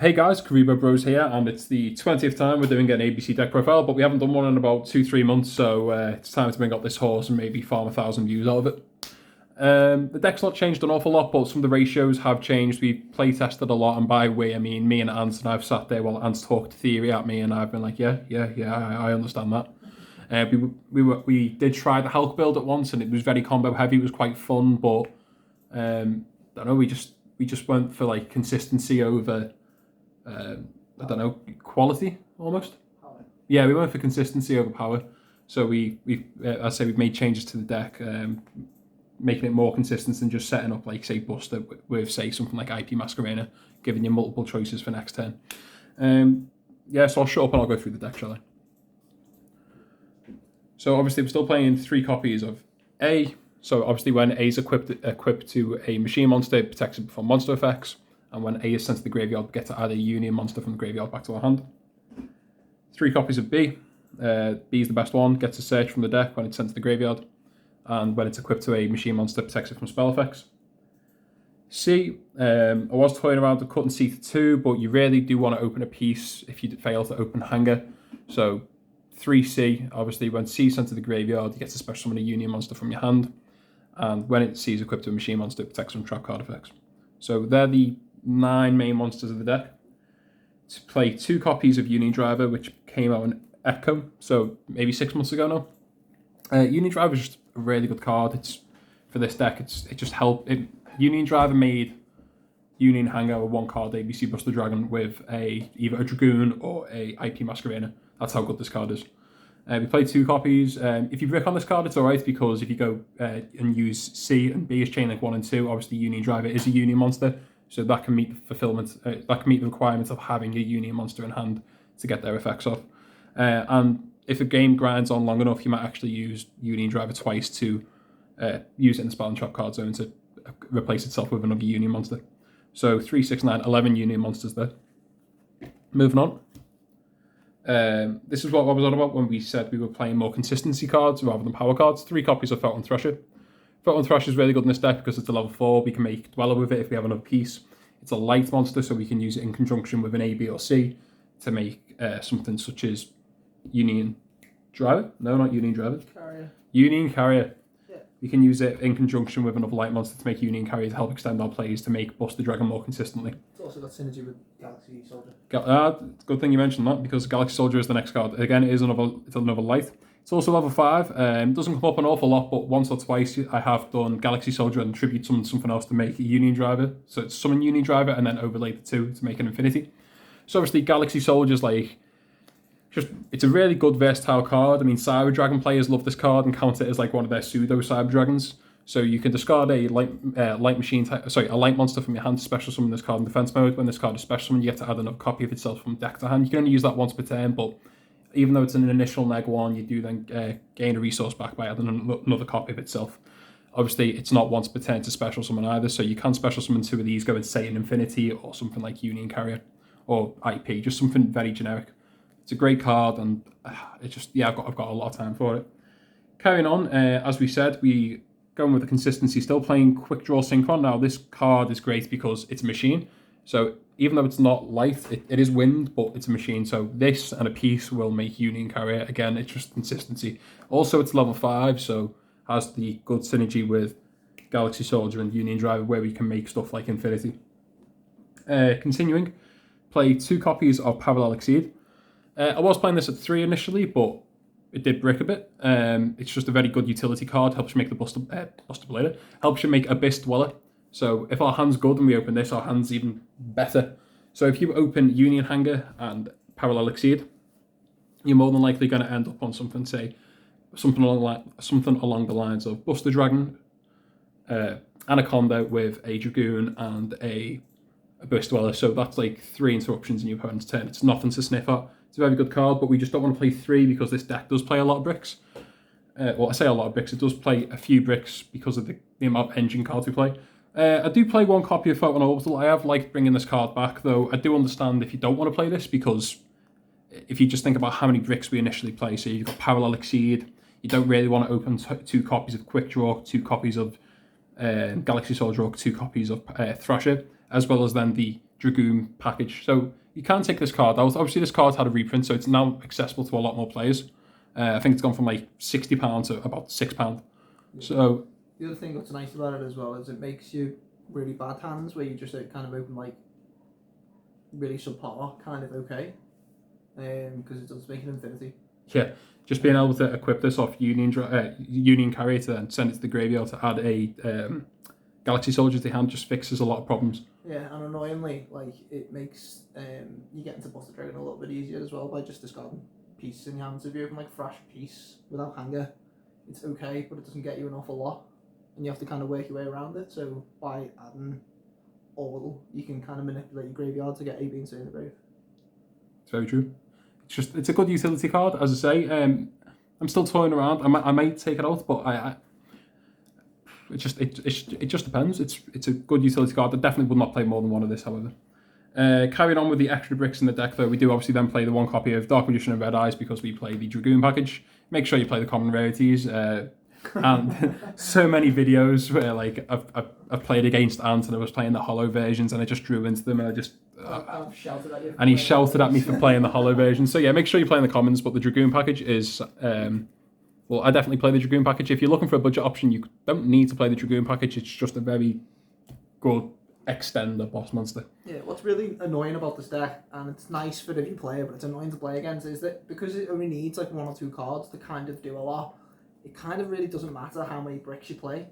Hey guys, Karibo Bros here, and it's the 20th time we're doing an ABC deck profile, but we haven't done one in about 2-3 months, so it's time to bring up this horse and maybe farm 1,000 views out of it. The deck's not changed an awful lot, but some of the ratios have changed. We've play tested a lot, and by we I mean me and Ant, and I've sat there while Ant's talked theory at me, and I've been like, yeah, I understand that. We did try the Hulk build at once, and it was very combo heavy. It was quite fun, but I don't know. We just went for like consistency over. I don't know, quality almost. Power. Yeah, we went for consistency over power. So we've made changes to the deck, making it more consistent than just setting up like say Buster with say something like IP Masquerena, giving you multiple choices for next turn. Yeah, so I'll shut up and I'll go through the deck, shall I? So obviously we're still playing 3 copies of A. So obviously when A is equipped to a machine monster, it protects it from monster effects. And when A is sent to the graveyard, we get to add a Union monster from the graveyard back to our hand. 3 copies of B. B is the best one, gets a search from the deck when it's sent to the graveyard. And when it's equipped to a machine monster, protects it from spell effects. C, I was toying around with cutting C to 2, but you really do want to open a piece if you fail to open Hanger. So 3C, obviously when C is sent to the graveyard, you get to special summon a Union monster from your hand. And when C is equipped to a machine monster, it protects from trap card effects. So they're the 9 main monsters of the deck. To play 2 copies of Union Driver, which came out in Echo, so maybe 6 months ago now. Union Driver is just a really good card. It's for this deck. It just helped. Union Driver made Union Hanger a 1-card ABC Buster Dragon with either a Dragoon or a IP Masquerena. That's how good this card is. We played 2 copies. If you brick on this card, it's alright because if you go and use C and B as Chain Link 1 and 2, obviously Union Driver is a Union monster. So that can meet the fulfillment, that can meet the requirements of having a Union monster in hand to get their effects off. And if the game grinds on long enough, you might actually use Union Driver twice to use it in the spell and trap card zone to replace itself with another Union monster. So 3, 6, 9, 11 Union monsters there. Moving on. This is what I was on about when we said we were playing more consistency cards rather than power cards. 3 copies of Felton Thrasher. Felton Thrasher is really good in this deck because it's a level 4. We can make Dweller with it if we have another piece. It's a light monster, so we can use it in conjunction with an A, B, or C to make something such as Union Driver. No, not Union Driver. Carrier. Union Carrier. Yeah. We can use it in conjunction with another light monster to make Union Carrier to help extend our plays to make Buster Dragon more consistently. It's also got synergy with Galaxy Soldier. Good thing you mentioned that because Galaxy Soldier is the next card. Again, it's another light. It's also level 5. It doesn't come up an awful lot, but once or twice I have done Galaxy Soldier and tribute summon something else to make a Union Driver. So it's summon Union Driver and then overlay the 2 to make an Infinity. So obviously Galaxy Soldier's like, it's a really good versatile card. I mean, Cyber Dragon players love this card and count it as like one of their pseudo Cyber Dragons. So you can discard a a light monster from your hand to special summon this card in defense mode. When this card is special summoned, you get to add another copy of itself from deck to hand. You can only use that once per turn, but even though it's an initial neg 1, you do then gain a resource back by adding another copy of itself. Obviously, it's not once per turn to special summon either, so you can special summon 2 of these, go and say an Infinity or something like Union Carrier or IP, just something very generic. It's a great card, and I've got a lot of time for it. Carrying on, as we said, we going with the consistency, still playing Quick Draw Synchron. Now, this card is great because it's a machine, so even though it's not light, it is wind, but it's a machine. So this and a piece will make Union Carrier. Again, it's just consistency. Also, it's level 5, so has the good synergy with Galaxy Soldier and Union Driver, where we can make stuff like Infinity. Continuing, play 2 copies of Parallel Exceed. I was playing this at 3 initially, but it did brick a bit. It's just a very good utility card. Helps you make the Buster Blader. Helps you make Abyss Dweller. So if our hand's good and we open this, our hand's even better. So if you open Union Hanger and Parallel Exceed, you're more than likely going to end up on something, say, something along the lines of Buster Dragon, Anaconda with a Dragoon and a Abyss Dweller. So that's like 3 interruptions in your opponent's turn. It's nothing to sniff at. It's a very good card, but we just don't want to play 3 because this deck does play a lot of bricks. Well, I say a lot of bricks. It does play a few bricks because of the amount of engine cards we play. I do play 1 copy of Photon Orbital. I have liked bringing this card back, though I do understand if you don't want to play this, because if you just think about how many bricks we initially play, so you've got Parallel Exceed, you don't really want to open 2 copies of Quick Draw, 2 copies of Galaxy Soldier, or 2 copies of Thrasher, as well as then the Dragoon package. So you can take this card out. Obviously, this card had a reprint, so it's now accessible to a lot more players. I think it's gone from like £60 to about £6. Yeah. So the other thing that's nice about it as well is it makes you really bad hands where you just kind of open like really subpar kind of okay, because it does make an infinity. Yeah, just being able to equip this off Union Carrier to then send it to the graveyard to add a Galaxy Soldier to hand just fixes a lot of problems. Yeah, and annoyingly, like it makes you get into Buster Dragon a little bit easier as well by just discarding pieces in your hands. If you open like Fresh Piece without Hanger, it's okay, but it doesn't get you an awful lot, and you have to kind of work your way around it. So by adding Orbital, you can kind of manipulate your graveyard to get A, B, and C in the grave. It's very true. It's a good utility card, as I say. I'm still toying around. I might take it out, but it just depends. It's a good utility card. I definitely would not play more than one of this, however. Carrying on with the extra bricks in the deck, though, we do obviously then play the one copy of Dark Magician and Red Eyes because we play the Dragoon package. Make sure you play the common rarities. And so many videos where like I've played against Ant and I was playing the hollow versions and I just drew into them and I just I've shouted at you. And he shouted at me for playing the hollow version. So yeah, make sure you're playing the commons, but the Dragoon package is well, I definitely play the Dragoon package. If you're looking for a budget option, you don't need to play the Dragoon package. It's just a very good extender boss monster. Yeah, what's really annoying about this deck, and it's nice for if you play it, but it's annoying to play against, is that because it only needs like one or two cards to kind of do a lot, it kind of really doesn't matter how many bricks you play.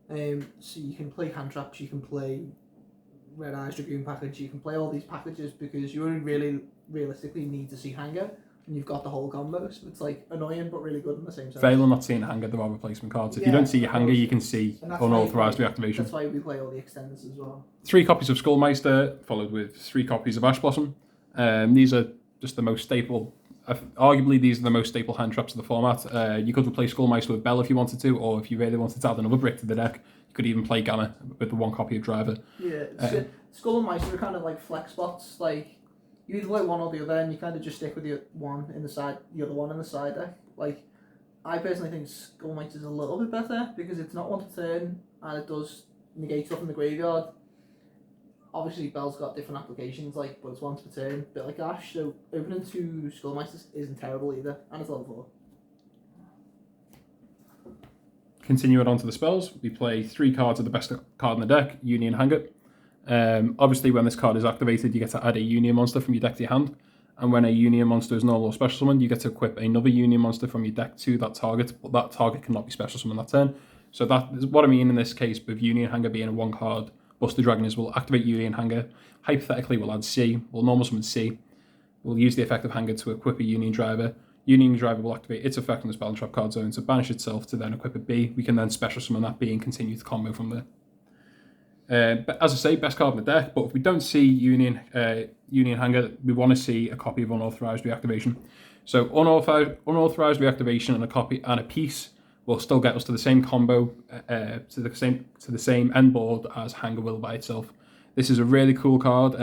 So you can play hand traps, you can play Red Eyes Dragoon package, you can play all these packages because you only really realistically need to see Hanger, and you've got the whole combo. So it's like annoying but really good in the same sense. Failing not seeing Hanger, there are replacement cards. If you don't see your Hanger, you can see unauthorized reactivation. That's why we play all the extenders as well. 3 copies of Skullmeister, followed with 3 copies of Ash Blossom. These are just the most staple. Arguably, these are the most staple hand traps of the format. You could replace Skullmeister with Bell if you wanted to, or if you really wanted to add another brick to the deck, you could even play Gamma with the 1 copy of Driver. Yeah, Skull and Meister are kind of like flex spots. Like you either play one or the other, and you kind of just stick with the one in the side, the other one in the side deck. Like I personally think Skull Meister is a little bit better because it's not one to turn and it does negate stuff in the graveyard. Obviously, Bell's got different applications, like, but it's once per turn, a bit like Ash, so opening 2 Skullmeisters isn't terrible either, and it's level 4. Continuing on to the spells, we play 3 cards of the best card in the deck, Union Hanger. Obviously, when this card is activated, you get to add a Union monster from your deck to your hand, and when a Union monster is normal or special summoned, you get to equip another Union monster from your deck to that target, but that target cannot be special summoned that turn. So that is what I mean in this case with Union Hanger being a 1 card. Buster Dragon is we'll activate Union Hanger. Hypothetically, we'll add C. We'll normal summon C. We'll use the effect of Hanger to equip a Union Driver. Union Driver will activate its effect on the spell and trap card zone to banish itself to then equip a B. We can then special summon that B and continue to combo from there. But as I say, best card in the deck. But if we don't see Union Hanger, we want to see a copy of Unauthorized Reactivation. So unauthorized Reactivation and a copy and a piece will still get us to the same combo, to the same end board as Hanger will by itself. This is a really cool card.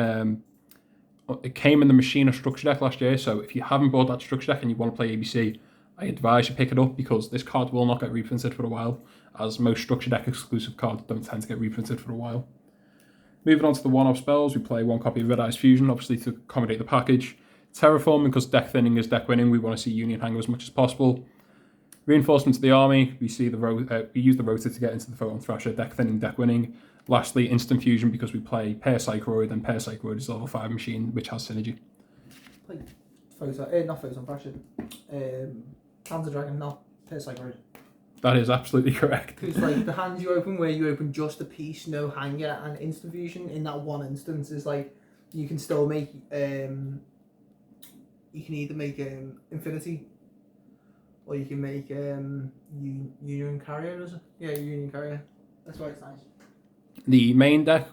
It came in the Machina structure deck last year, so if you haven't bought that structure deck and you want to play ABC, I advise you pick it up because this card will not get reprinted for a while, as most structure deck exclusive cards don't tend to get reprinted for a while. Moving on to the one-off spells, we play 1 copy of Red Eyes Fusion, obviously to accommodate the package. Terraforming, because deck thinning is deck winning, we want to see Union Hanger as much as possible. Reinforcement to the army, we use the rotor to get into the Photon Thrasher, deck thinning, deck winning. Lastly, instant fusion because we play Pair Psychroid, and Pair Psychroid is a level 5 machine which has synergy. Like not Photon Thrasher. Panzer Dragon, not Pair Psychroid. That is absolutely correct. Because like the hands you open where you open just a piece, no Hanger, and instant fusion in that one instance is like you can still make you can either make Infinity or you can make Union Carrier, is it? Yeah, Union Carrier. That's why it's nice. The main deck,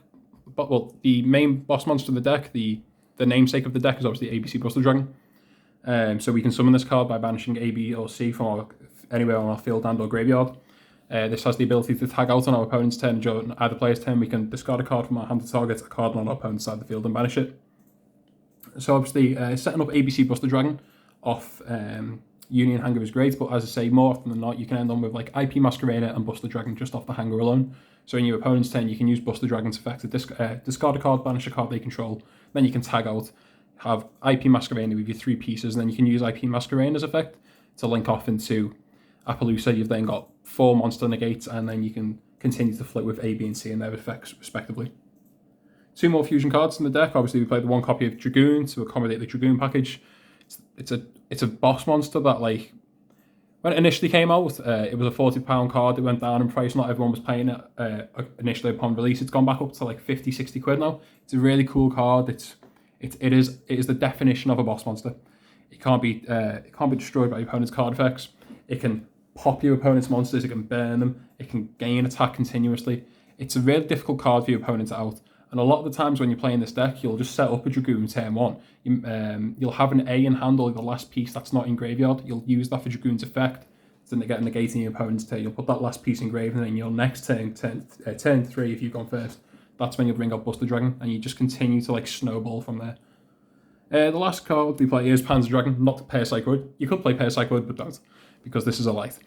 the main boss monster of the deck, the namesake of the deck is obviously ABC Buster Dragon. So we can summon this card by banishing A, B, or C from anywhere on our field and or graveyard. This has the ability to tag out on our opponent's turn. During either player's turn, we can discard a card from our hand to target a card on our opponent's side of the field and banish it. So obviously, setting up ABC Buster Dragon off Union Hanger is great, but as I say, more often than not, you can end on with like IP Masquerader and Bust the Dragon just off the Hanger alone. So in your opponent's turn, you can use Bust the Dragon's effect to discard a card, banish a card they control, then you can tag out, have IP Masquerader with your 3 pieces, and then you can use IP Masquerader's effect to link off into Appaloosa. You've then got 4 monster negates, and then you can continue to flip with A, B, and C and their effects respectively. 2 more fusion cards in the deck. Obviously, we played the 1 copy of Dragoon to accommodate the Dragoon package. It's a boss monster that, like, when it initially came out, it was a £40 card. It went down in price. Not everyone was playing it initially upon release. It's gone back up to like 50, 60 quid now. It's a really cool card. It is the definition of a boss monster. It can't be destroyed by your opponent's card effects. It can pop your opponent's monsters. It can burn them. It can gain attack continuously. It's a really difficult card for your opponent to out. And a lot of the times when you're playing this deck, you'll just set up a Dragoon turn 1. You'll have an A in hand, or the last piece that's not in graveyard. You'll use that for Dragoon's effect to get negating your opponent's turn. You'll put that last piece in grave, and then your next turn 3, if you've gone first, that's when you'll bring up Bust the Dragon, and you just continue to like snowball from there. The last card we play is Panzer Dragon, not Parasite Wood. You could play Parasite Wood, but don't, because this is a light.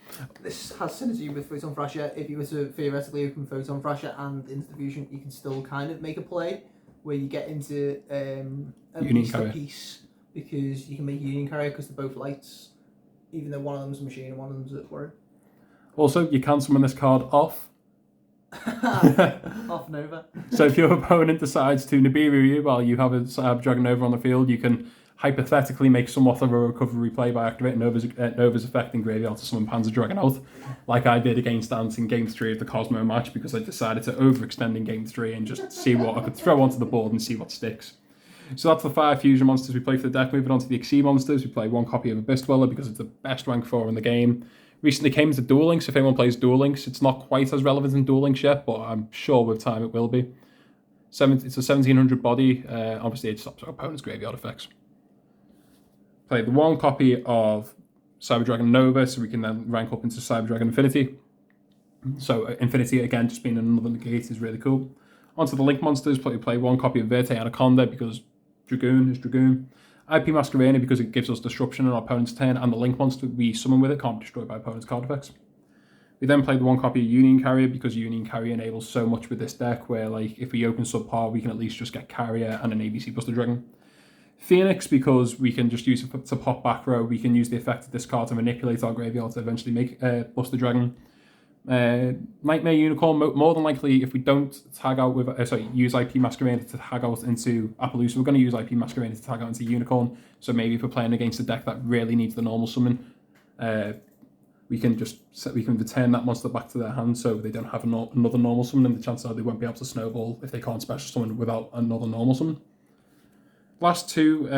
This has synergy with Photon Thrasher. If you were to theoretically open Photon Thrasher and Instant Fusion, you can still kind of make a play where you get into at least a piece, because you can make Union Carrier because they're both lights, even though one of them's a machine and one of them's a warrior. Also, you can summon this card off. Off Nova. So if your opponent decides to Nibiru you while you have a Dragon Nova on the field, you can hypothetically make somewhat of a recovery play by activating Nova's effect in graveyard to summon Panzer Dragon out, like I did against Dance in Game 3 of the Cosmo match, because I decided to overextend in Game 3 and just see what I could throw onto the board and see what sticks. So that's the 5 fusion monsters we play for the deck. Moving on to the Xyz monsters, we play 1 copy of Abyss Dweller because it's the best rank 4 in the game. Recently came into Duel Links. If anyone plays Duel Links, it's not quite as relevant in Duel Links yet, but I'm sure with time it will be. It's a 1700 body. Obviously, it stops our opponent's graveyard effects. Play the 1 copy of Cyber Dragon Nova, so we can then rank up into Cyber Dragon Infinity. So Infinity, again, just being another negate is really cool. Onto the Link monsters, play 1 copy of Verte Anaconda because Dragoon is Dragoon. IP Masquerader because it gives us disruption on our opponent's turn, and the Link monster we summon with it can't be destroyed by opponent's card effects. We then play the 1 copy of Union Carrier because Union Carrier enables so much with this deck, where like if we open subpar, we can at least just get Carrier and an ABC Buster Dragon. Phoenix because we can just use it to pop back row. We can use the effect of this card to manipulate our graveyard to eventually make Buster Dragon. Nightmare Unicorn, more than likely, if we don't tag out with use IP Masquerader to tag out into Appaloosa, we're going to use IP Masquerader to tag out into Unicorn. So maybe if we're playing against a deck that really needs the normal summon, we can return that monster back to their hand, so they don't have another normal summon, and the chances are they won't be able to snowball if they can't special summon without another normal summon. Last 2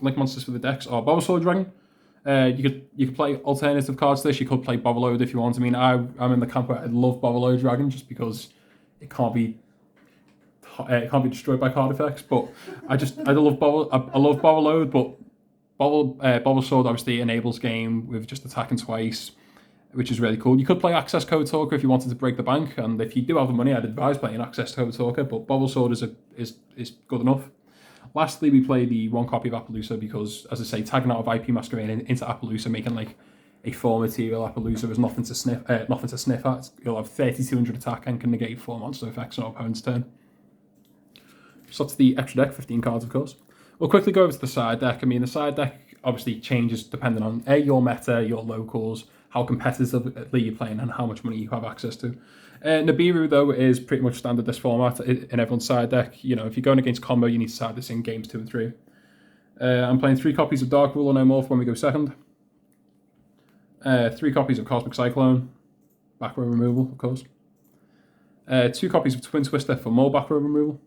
Link monsters for the decks are Bulbasaur Dragon. You could play alternative cards to this. You could play Bobolode if you want. I mean, I'm in the camp where I love Bobolode Dragon just because it can't be destroyed by card effects. But I love Bobolode, but Bulbasaur obviously enables game with just attacking twice, which is really cool. You could play Access Code Talker if you wanted to break the bank, and if you do have the money, I'd advise playing Access Code Talker. But Bulbasaur is good enough. Lastly, we play the 1 copy of Appaloosa because, as I say, tagging out of IP Masquerade into Appaloosa, making like a 4 material Appaloosa is nothing to sniff at. You'll have 3200 attack and can negate 4 monster effects on our opponent's turn. So that's the extra deck, 15 cards, of course. We'll quickly go over to the side deck. I mean, the side deck obviously changes depending on your meta, your locals, how competitively you're playing, and how much money you have access to. Nibiru, though, is pretty much standard this format in everyone's side deck. You know, if you're going against combo, you need to side this in games 2 and 3. I'm playing 3 copies of Dark Rule or No More for when we go second. 3 copies of Cosmic Cyclone, back row removal, of course. 2 copies of Twin Twister for more back row removal,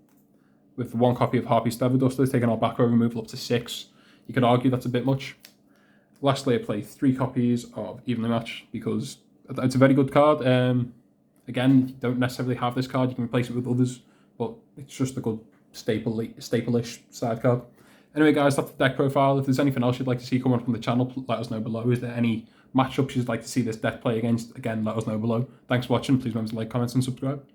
with 1 copy of Harpy Steveduster, taking our back row removal up to 6. You could argue that's a bit much. Lastly, I play 3 copies of Evenly Match because it's a very good card. Again, you don't necessarily have this card, you can replace it with others, but it's just a good staple-ish side card. Anyway, guys, that's the deck profile. If there's anything else you'd like to see come on from the channel, let us know below. Is there any matchups you'd like to see this deck play against? Again, let us know below. Thanks for watching. Please remember to like, comment, and subscribe.